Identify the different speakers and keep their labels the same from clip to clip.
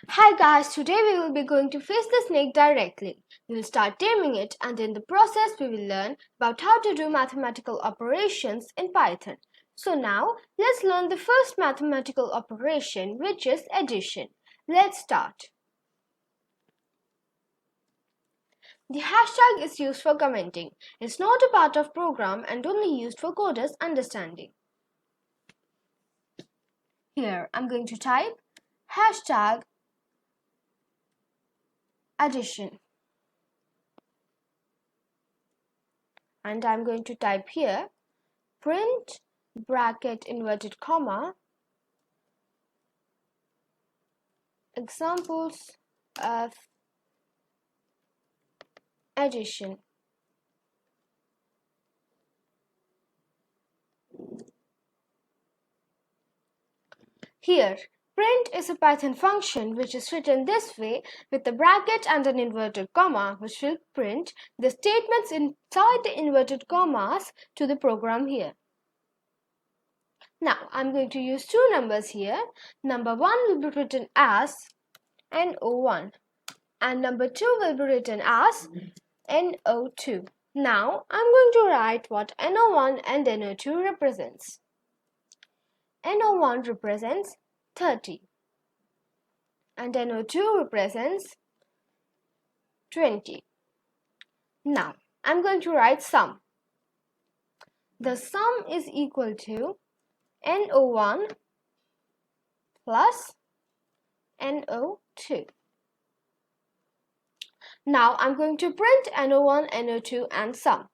Speaker 1: Hi guys, today we will be going to face the snake directly. We will start taming it, and in the process we will learn about how to do mathematical operations in Python. So now let's learn the first mathematical operation, which is addition. Let's start. The hashtag is used for commenting. It's not a part of program and only used for coders understanding. Here I'm going to type hashtag addition. And I'm going to type here print bracket inverted comma examples of addition. Here, print is a Python function which is written this way with a bracket and an inverted comma, which will print the statements inside the inverted commas to the program here. Now, I'm going to use two numbers here. Number 1 will be written as NO1 and number 2 will be written as NO2. Now, I'm going to write what NO1 and NO2 represents. NO1 represents 30 and NO2 represents 20. Now, I'm going to write sum. The sum is equal to NO1 plus NO2. Now, I'm going to print NO1, NO2 and sum.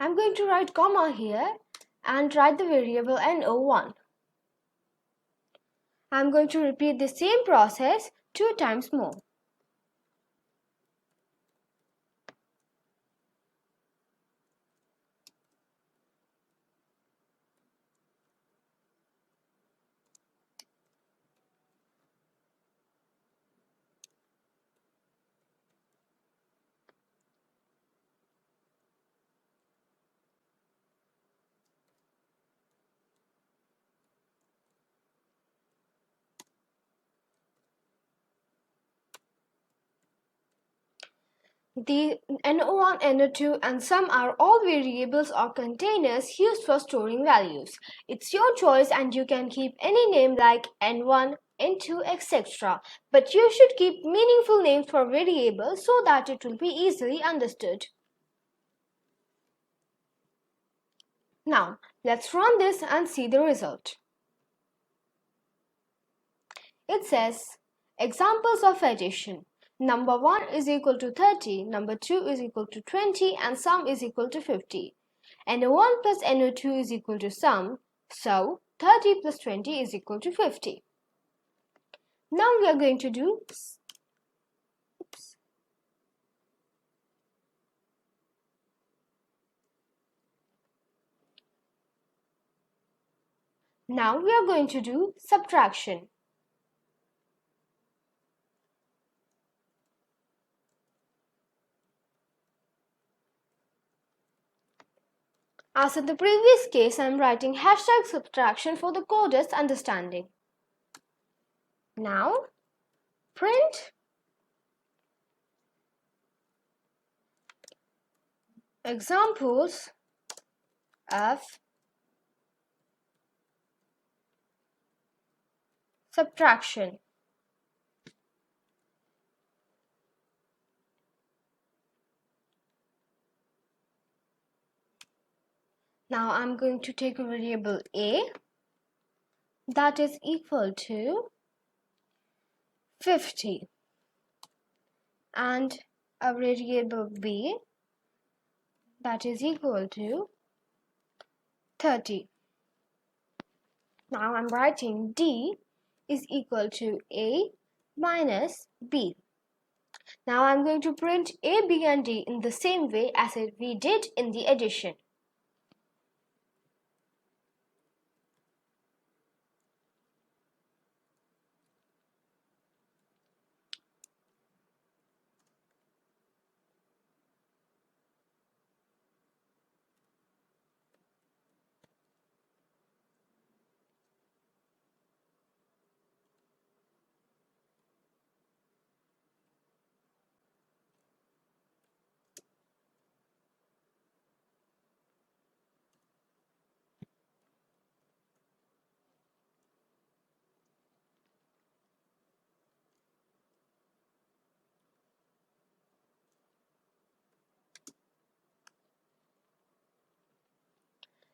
Speaker 1: I'm going to write comma here and write the variable NO1. I'm going to repeat the same process 2 times more. The NO1, NO2 and sum are all variables or containers used for storing values. It's your choice and you can keep any name like N1, N2, etc. But you should keep meaningful names for variables so that it will be easily understood. Now, let's run this and see the result. It says, examples of addition. Number 1 is equal to 30, number 2 is equal to 20 and sum is equal to 50. NO1 plus NO2 is equal to sum, so 30 plus 20 is equal to 50. Now we are going to do subtraction. As in the previous case, I am writing hashtag subtraction for the coders understanding. Now, print examples of subtraction. Now I'm going to take a variable a that is equal to 50 and a variable b that is equal to 30. Now I'm writing d is equal to a minus b. Now I'm going to print a, b and d in the same way as we did in the addition.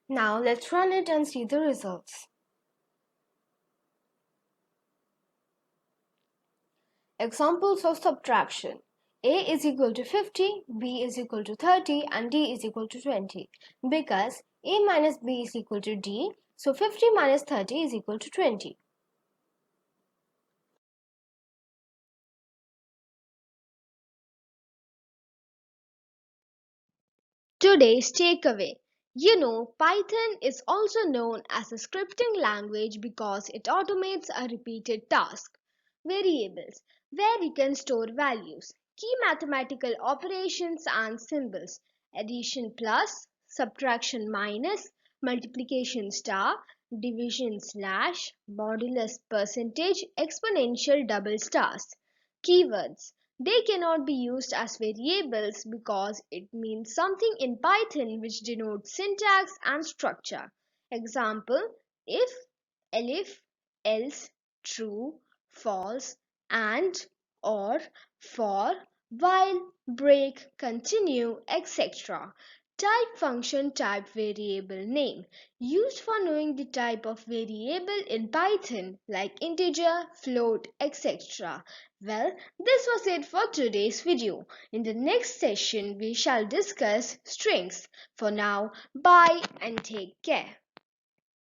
Speaker 1: Now let's run it and see the results. Examples of subtraction. A is equal to 50, B is equal to 30 and D is equal to 20. Because A minus B is equal to D, so 50 minus 30 is equal to 20. Today's takeaway. Python is also known as a scripting language because it automates a repeated task. Variables, where you can store values, key mathematical operations and symbols, addition plus, subtraction minus, multiplication star, division slash, modulus percentage, exponential double stars. Keywords, they cannot be used as variables because it means something in Python which denotes syntax and structure. Example, if, elif, else, true, false, and, or, for, while, break, continue, etc. Type function type variable name used for knowing the type of variable in Python like integer, float, etc. Well, this was it for today's video. In the next session, we shall discuss strings. For now, bye and take care.